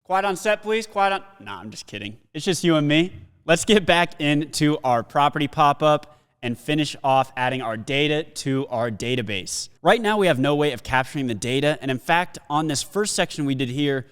Quiet on set, please. Quiet on. Nah, I'm just kidding. It's just you and me. Let's get back into our property pop-up and finish off adding our data to our database. Right now, we have no way of capturing the data. And in fact, on this first section we did here,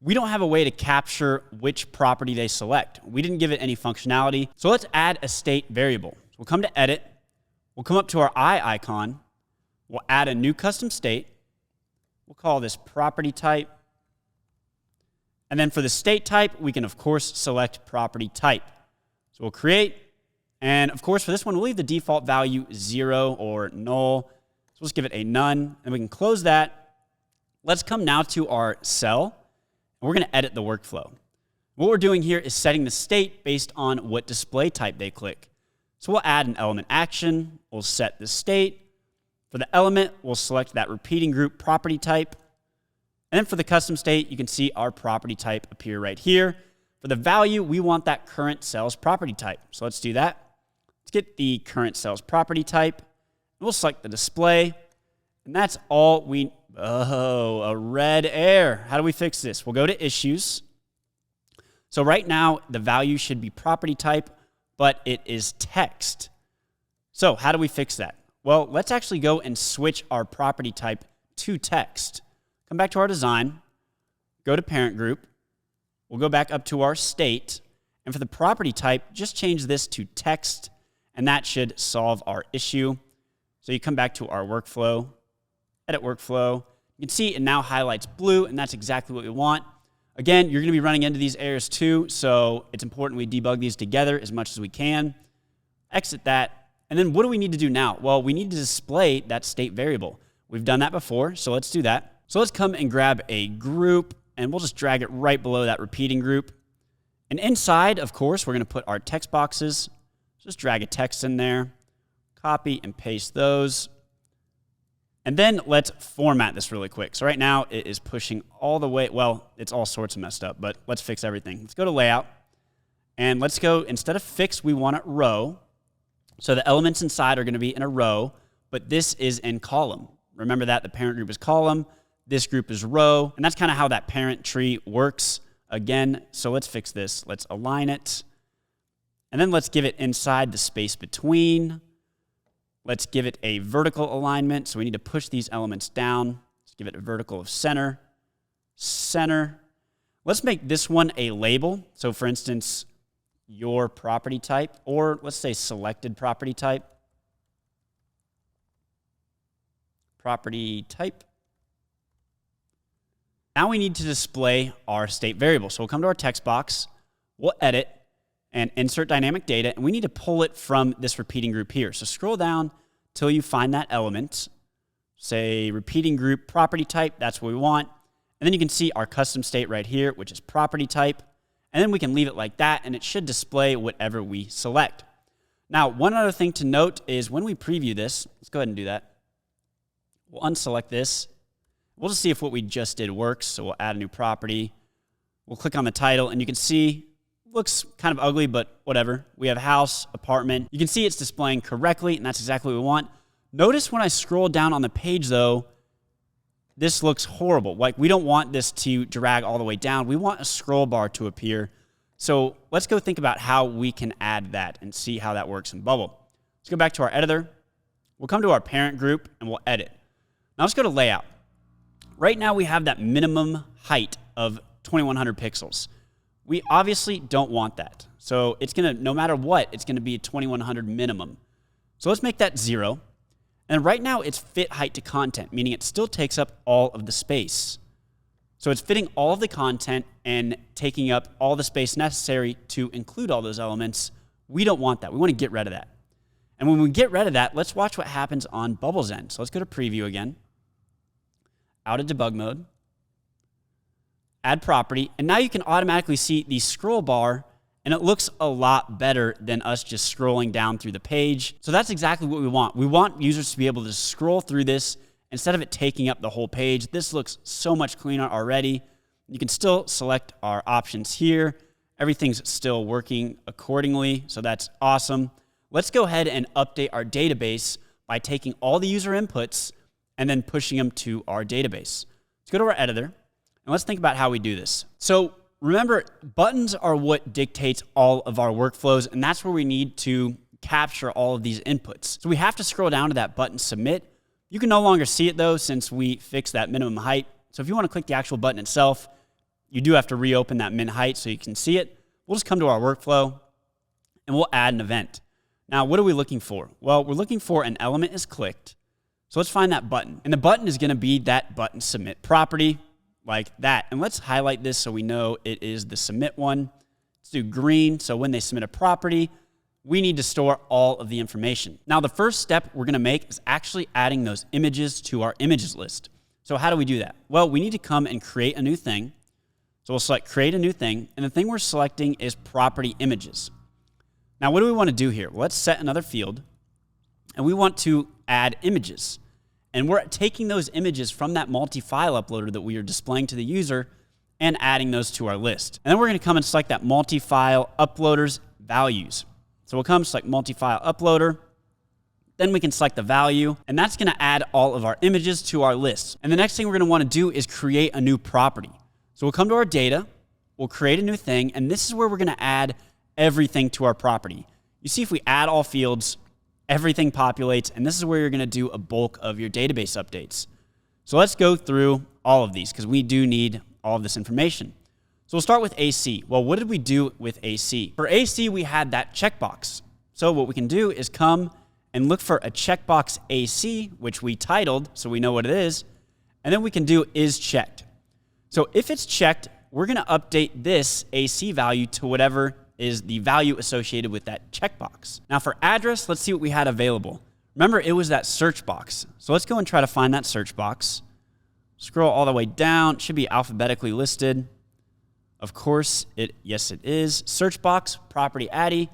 we don't have a way to capture which property they select. We didn't give it any functionality. So let's add a state variable. So we'll come to edit. We'll come up to our eye icon. We'll add a new custom state. We'll call this property type. And then for the state type, we can, of course, select property type. So we'll create. And, of course, for this one, we'll leave the default value 0 or null. So let's give it a none. And we can close that. Let's come now to our cell. And we're going to edit the workflow. What we're doing here is setting the state based on what display type they click. So we'll add an element action. We'll set the state. For the element, we'll select that repeating group property type. And then for the custom state, you can see our property type appear right here. For the value, we want that current cell's property type. So let's do that. Let's get the current cell's property type. We'll select the display. And that's all we... Oh, a red error. How do we fix this? We'll go to issues. So right now, the value should be property type, but it is text. So how do we fix that? Well, let's actually go and switch our property type to text. Come back to our design, go to parent group. We'll go back up to our state. And for the property type, just change this to text, and that should solve our issue. So you come back to our workflow, edit workflow. You can see it now highlights blue, and that's exactly what we want. Again, you're going to be running into these errors too, so it's important we debug these together as much as we can. Exit that. And then what do we need to do now? Well, we need to display that state variable. We've done that before, so let's do that. So let's come and grab a group, and we'll just drag it right below that repeating group. And inside, of course, we're going to put our text boxes. Just drag a text in there, copy and paste those. And then let's format this really quick. So right now it is pushing all the way, well, it's all sorts of messed up, but let's fix everything. Let's go to layout, and let's go, instead of fixed, we want it row. So the elements inside are going to be in a row, but this is in column. Remember that the parent group is column, this group is row, and that's kind of how that parent tree works. Again, so let's fix this. Let's align it, and then let's give it inside the space between. Let's give it a vertical alignment. So we need to push these elements down. Let's give it a vertical of center, center. Let's make this one a label. So for instance, your property type, or let's say selected property type. Property type. Now we need to display our state variable. So we'll come to our text box, we'll edit, and insert dynamic data, and we need to pull it from this repeating group here. So scroll down till you find that element. Say repeating group property type, that's what we want. And then you can see our custom state right here, which is property type. And then we can leave it like that, and it should display whatever we select. Now, one other thing to note is when we preview this, let's go ahead and do that. We'll unselect this. We'll just see if what we just did works. So we'll add a new property. We'll click on the title, and you can see looks kind of ugly, but whatever. We have house, apartment. You can see it's displaying correctly, and that's exactly what we want. Notice when I scroll down on the page, though, this looks horrible. Like, we don't want this to drag all the way down. We want a scroll bar to appear. So let's go think about how we can add that and see how that works in Bubble. Let's go back to our editor. We'll come to our parent group, and we'll edit. Now let's go to layout. Right now, we have that minimum height of 2100 pixels. We obviously don't want that. So it's going to, no matter what, it's going to be a 2100 minimum. So let's make that 0. And right now it's fit height to content, meaning it still takes up all of the space. So it's fitting all of the content and taking up all the space necessary to include all those elements. We don't want that. We want to get rid of that. And when we get rid of that, let's watch what happens on Bubble's end. So let's go to preview again. Out of debug mode. Add property, and now you can automatically see the scroll bar, and it looks a lot better than us just scrolling down through the page. So that's exactly what we want. We want users to be able to scroll through this instead of it taking up the whole page. This looks so much cleaner already. You can still select our options here. Everything's still working accordingly, so that's awesome. Let's go ahead and update our database by taking all the user inputs and then pushing them to our database. Let's go to our editor. And let's think about how we do this. So remember, buttons are what dictates all of our workflows, and that's where we need to capture all of these inputs. So we have to scroll down to that button submit. You can no longer see it though, since we fixed that minimum height. So if you want to click the actual button itself, you do have to reopen that min height so you can see it. We'll just come to our workflow and we'll add an event. Now, what are we looking for? Well, we're looking for an element is clicked. So let's find that button. And the button is going to be that button submit property like that. And let's highlight this so we know it is the submit one. Let's do green. So when they submit a property, we need to store all of the information. Now, the first step we're going to make is actually adding those images to our images list. So how do we do that? Well, we need to come and create a new thing. So we'll select create a new thing. And the thing we're selecting is property images. Now, what do we want to do here? Well, let's set another field. And we want to add images. And we're taking those images from that multi-file uploader that we are displaying to the user and adding those to our list. And then we're going to come and select that multi-file uploader's values. So we'll come select multi-file uploader. Then we can select the value, and that's going to add all of our images to our list. And the next thing we're going to want to do is create a new property. So we'll come to our data, we'll create a new thing, and this is where we're going to add everything to our property. You see, if we add all fields, everything populates, and this is where you're going to do a bulk of your database updates. So let's go through all of these because we do need all of this information. So we'll start with AC. Well, what did we do with AC? For AC, we had that checkbox. So what we can do is come and look for a checkbox AC, which we titled so we know what it is, and then we can do is checked. So if it's checked, we're going to update this AC value to whatever is the value associated with that checkbox. Now for address, let's see what we had available. Remember, it was that search box. So let's go and try to find that search box. Scroll all the way down. It should be alphabetically listed. Of course, yes, it is. Search box, property addy,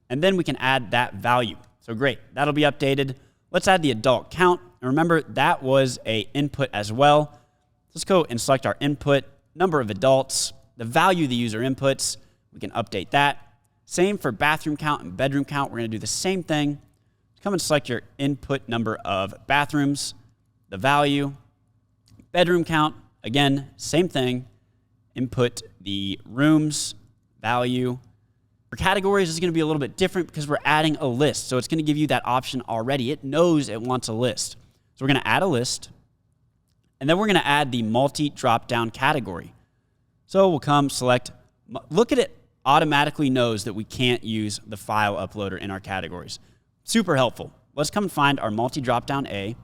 and then we can add that value. So great, that'll be updated. Let's add the adult count. And remember, that was an input as well. Let's go and select our input, number of adults, the value the user inputs. We can update that. Same for bathroom count and bedroom count. We're going to do the same thing. Come and select your input number of bathrooms, the value, bedroom count. Again, same thing. Input the rooms, value. For categories, it's going to be a little bit different because we're adding a list. So it's going to give you that option already. It knows it wants a list. So we're going to add a list. And then we're going to add the multi drop-down category. So we'll come select, look at it, automatically knows that we can't use the file uploader in our categories. Super helpful. Let's come and find our multi drop-down A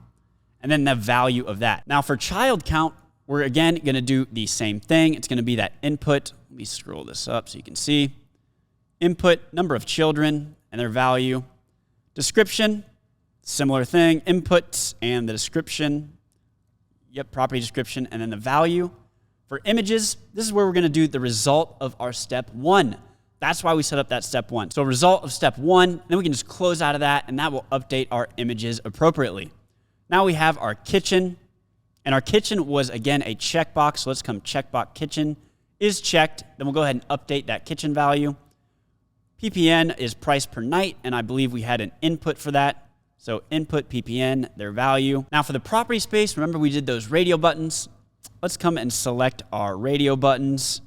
and then the value of that. Now for child count, we're again going to do the same thing. It's going to be that input. Let me scroll this up so you can see. Input, number of children and their value. Description, similar thing. Input and the description. Yep, property description, and then the value. For images, this is where we're going to do the result of our step one. That's why we set up that step one. So result of step one, then we can just close out of that, and that will update our images appropriately. Now we have our kitchen, and our kitchen was, again, a checkbox. So let's come checkbox kitchen is checked. Then we'll go ahead and update that kitchen value. PPN is price per night, and I believe we had an input for that. So input PPN, their value. Now for the property space, remember we did those radio buttons. Let's come and select our radio buttons.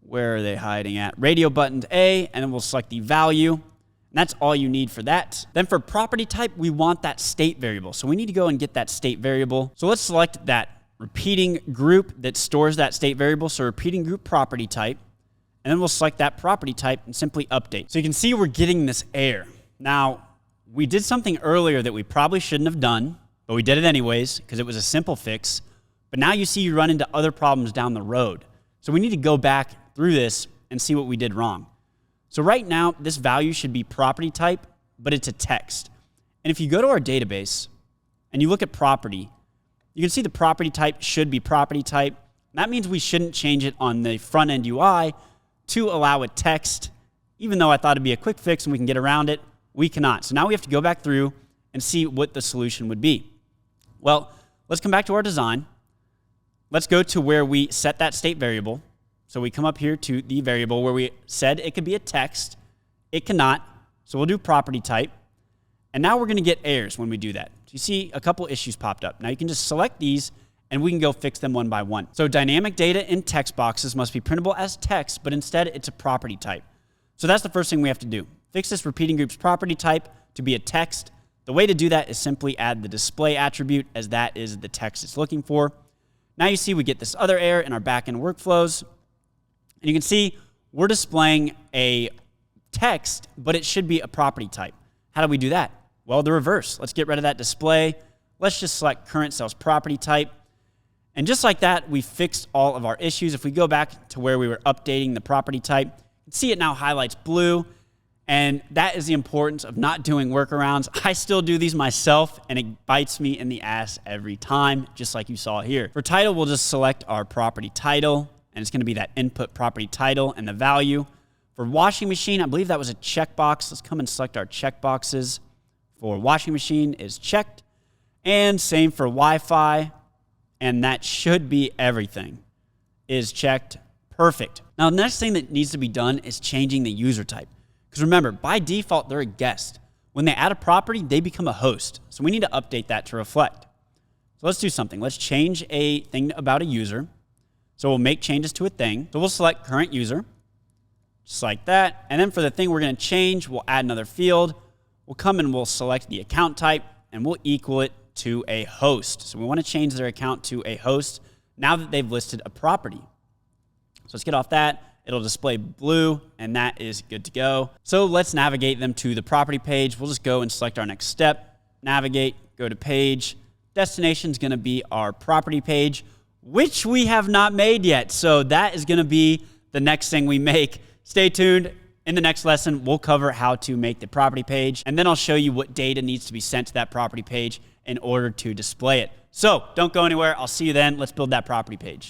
Where are they hiding at? Radio button A, and then we'll select the value. And that's all you need for that. Then for property type, we want that state variable. So we need to go and get that state variable. So let's select that repeating group that stores that state variable. So repeating group property type. And then we'll select that property type and simply update. So you can see we're getting this error. Now, we did something earlier that we probably shouldn't have done, but we did it anyways because it was a simple fix. But now you see you run into other problems down the road. So we need to go back through this and see what we did wrong. So right now, this value should be property type, but it's a text. And if you go to our database and you look at property, you can see the property type should be property type. That means we shouldn't change it on the front end UI to allow a text. Even though I thought it'd be a quick fix and we can get around it, we cannot. So now we have to go back through and see what the solution would be. Well, let's come back to our design. Let's go to where we set that state variable. So we come up here to the variable where we said it could be a text. It cannot. So we'll do property type. And now we're going to get errors when we do that. So you see a couple issues popped up. Now you can just select these and we can go fix them one by one. So dynamic data in text boxes must be printable as text, but instead it's a property type. So that's the first thing we have to do. Fix this repeating group's property type to be a text. The way to do that is simply add the display attribute, as that is the text it's looking for. Now you see we get this other error in our backend workflows. And you can see we're displaying a text, but it should be a property type. How do we do that? Well, the reverse. Let's get rid of that display. Let's just select current sales property type. And just like that, we fixed all of our issues. If we go back to where we were updating the property type, you can see it now highlights blue. And that is the importance of not doing workarounds. I still do these myself, and it bites me in the ass every time, just like you saw here. For title, we'll just select our property title, and it's going to be that input property title and the value. For washing machine, I believe that was a checkbox. Let's come and select our checkboxes. For washing machine is checked, and same for Wi-Fi, and that should be everything is checked. Perfect. Now, the next thing that needs to be done is changing the user type. Because remember, by default, they're a guest. When they add a property, they become a host. So we need to update that to reflect. So let's do something. Let's change a thing about a user. So we'll make changes to a thing. So we'll select current user, just like that. And then for the thing we're going to change, we'll add another field. We'll come and we'll select the account type, and we'll equal it to a host. So we want to change their account to a host now that they've listed a property. So let's get off that. It'll display blue, and that is good to go. So let's navigate them to the property page. We'll just go and select our next step, navigate, go to page. Destination is going to be our property page, which we have not made yet. So that is going to be the next thing we make. Stay tuned. In the next lesson, we'll cover how to make the property page, and then I'll show you what data needs to be sent to that property page in order to display it. So don't go anywhere. I'll see you then. Let's build that property page.